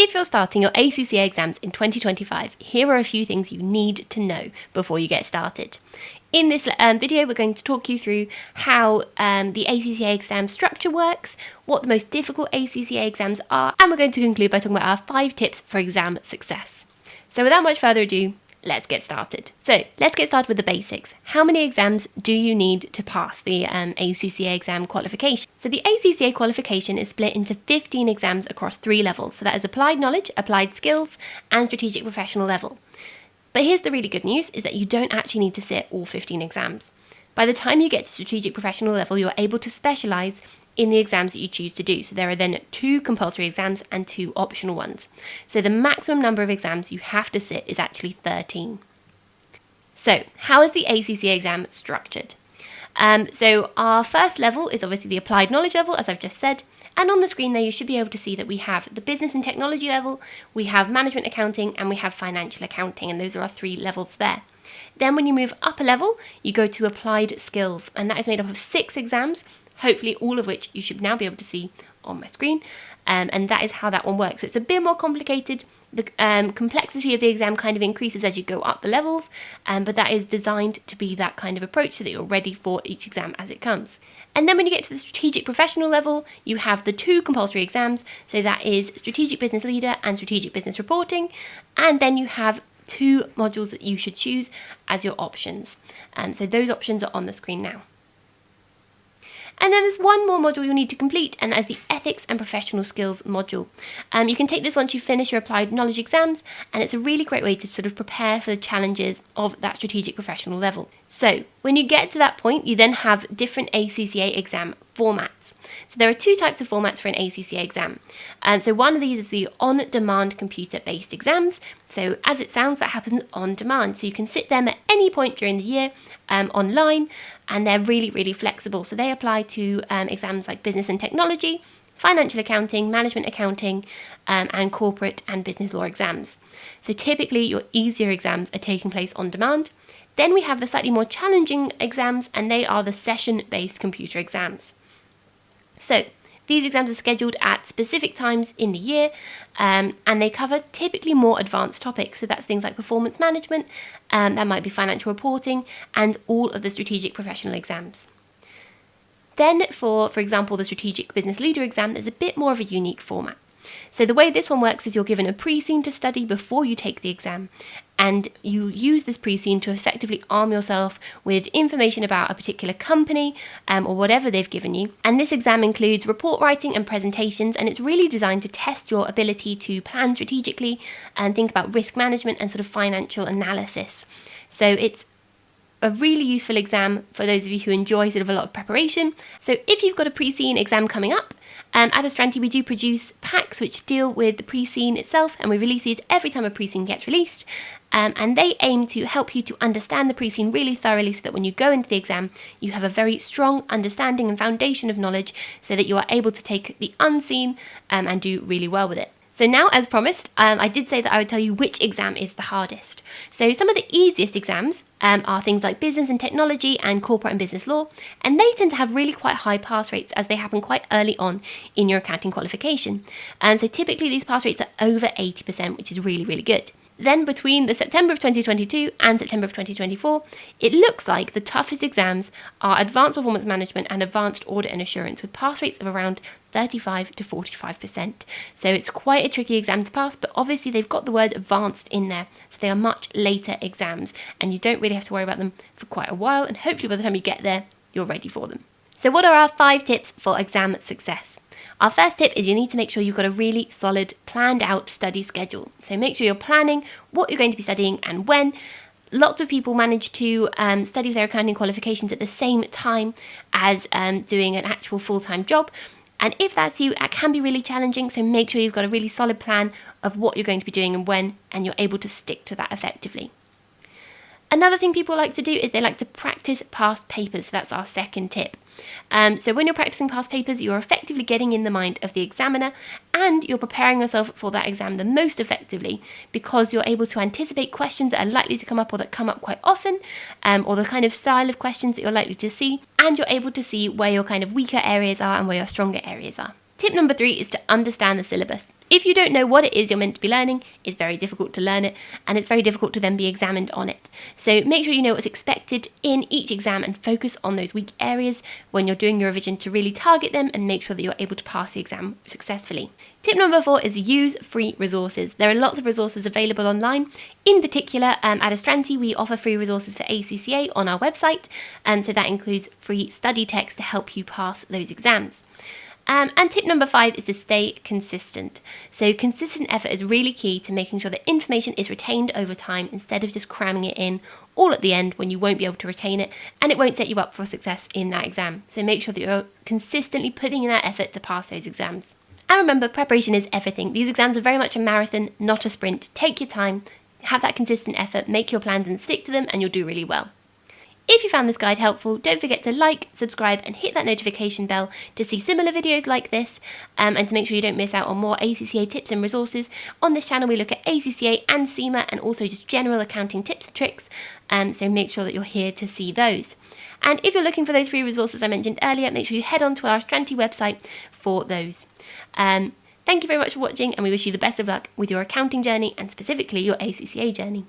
If you're starting your ACCA exams in 2025, here are a few things you need to know before you get started. In this video, we're going to talk you through how the ACCA exam structure works, what the most difficult ACCA exams are, and we're going to conclude by talking about our 5 tips for exam success. So without much further ado, let's get started. So let's get started with the basics. How many exams do you need to pass the ACCA exam qualification? So the ACCA qualification is split into 15 exams across 3 levels. So that is applied knowledge, applied skills, and strategic professional level. But here's the really good news, is that you don't actually need to sit all 15 exams. By the time you get to strategic professional level, you're able to specialise in the exams that you choose to do. So there are then 2 compulsory exams and 2 optional ones. So the maximum number of exams you have to sit is actually 13. So how is the ACCA exam structured? So our first level is obviously the applied knowledge level, as I've just said. And on the screen there, you should be able to see that we have the business and technology level, we have management accounting, and we have financial accounting. And those are our 3 levels there. Then when you move up a level, you go to applied skills. And that is made up of 6 exams, hopefully all of which you should now be able to see on my screen. And that is how that one works. So it's a bit more complicated. The complexity of the exam kind of increases as you go up the levels, but that is designed to be that kind of approach so that you're ready for each exam as it comes. And then when you get to the strategic professional level, you have the 2 compulsory exams. So that is strategic business leader and strategic business reporting. And then you have 2 modules that you should choose as your options. So those options are on the screen now. And then there's one more module you'll need to complete, and that is the Ethics and Professional Skills module. You can take this once you finish your applied knowledge exams, and it's a really great way to sort of prepare for the challenges of that strategic professional level. So when you get to that point, you then have different ACCA exam formats. So there are 2 types of formats for an ACCA exam. So one of these is the on-demand computer-based exams. So as it sounds, that happens on demand. So you can sit them at any point during the year online, and they're really, really flexible. So they apply to exams like business and technology, financial accounting, management accounting, and corporate and business law exams. So typically your easier exams are taking place on demand. Then we have the slightly more challenging exams, and they are the session-based computer exams. So these exams are scheduled at specific times in the year, and they cover typically more advanced topics. So that's things like performance management, that might be financial reporting, and all of the strategic professional exams. Then for example, the strategic business leader exam, there's a bit more of a unique format. So the way this one works is you're given a pre-scene to study before you take the exam, and you use this pre-scene to effectively arm yourself with information about a particular company or whatever they've given you. And this exam includes report writing and presentations, and it's really designed to test your ability to plan strategically and think about risk management and sort of financial analysis. So it's a really useful exam for those of you who enjoy sort of a lot of preparation. So if you've got a pre-scene exam coming up, at Astranti we do produce packs which deal with the pre-scene itself, and we release these every time a pre-scene gets released. And they aim to help you to understand the pre-scene really thoroughly so that when you go into the exam, you have a very strong understanding and foundation of knowledge so that you are able to take the unseen and do really well with it. So now, as promised, I did say that I would tell you which exam is the hardest. So some of the easiest exams are things like business and technology and corporate and business law, and they tend to have really quite high pass rates as they happen quite early on in your accounting qualification. So typically these pass rates are over 80%, which is really, really good. Then between the September of 2022 and September of 2024, it looks like the toughest exams are Advanced Performance Management and Advanced Audit and Assurance, with pass rates of around 35 to 45%. So it's quite a tricky exam to pass, but obviously they've got the word advanced in there, so they are much later exams, and you don't really have to worry about them for quite a while, and hopefully by the time you get there, you're ready for them. So what are our 5 tips for exam success? Our first tip is you need to make sure you've got a really solid, planned out study schedule. So make sure you're planning what you're going to be studying and when. Lots of people manage to study their accounting qualifications at the same time as doing an actual full-time job. And if that's you, it can be really challenging. So make sure you've got a really solid plan of what you're going to be doing and when, and you're able to stick to that effectively. Another thing people like to do is they like to practice past papers. So that's our second tip. So when you're practicing past papers, you're effectively getting in the mind of the examiner, and you're preparing yourself for that exam the most effectively because you're able to anticipate questions that are likely to come up or that come up quite often, or the kind of style of questions that you're likely to see, and you're able to see where your kind of weaker areas are and where your stronger areas are. Tip number 3 is to understand the syllabus. If you don't know what it is you're meant to be learning, it's very difficult to learn it, and it's very difficult to then be examined on it. So make sure you know what's expected in each exam and focus on those weak areas when you're doing your revision to really target them and make sure that you're able to pass the exam successfully. Tip number 4 is use free resources. There are lots of resources available online. In particular, at Astranti, we offer free resources for ACCA on our website, so that includes free study text to help you pass those exams. And tip number 5 is to stay consistent. So consistent effort is really key to making sure that information is retained over time instead of just cramming it in all at the end when you won't be able to retain it, and it won't set you up for success in that exam. So make sure that you're consistently putting in that effort to pass those exams. And remember, preparation is everything. These exams are very much a marathon, not a sprint. Take your time, have that consistent effort, make your plans and stick to them, and you'll do really well. If you found this guide helpful, don't forget to like, subscribe and hit that notification bell to see similar videos like this, and to make sure you don't miss out on more ACCA tips and resources. On this channel we look at ACCA and CIMA and also just general accounting tips and tricks, so make sure that you're here to see those. And if you're looking for those free resources I mentioned earlier, make sure you head on to our Astranti website for those. Thank you very much for watching, and we wish you the best of luck with your accounting journey and specifically your ACCA journey.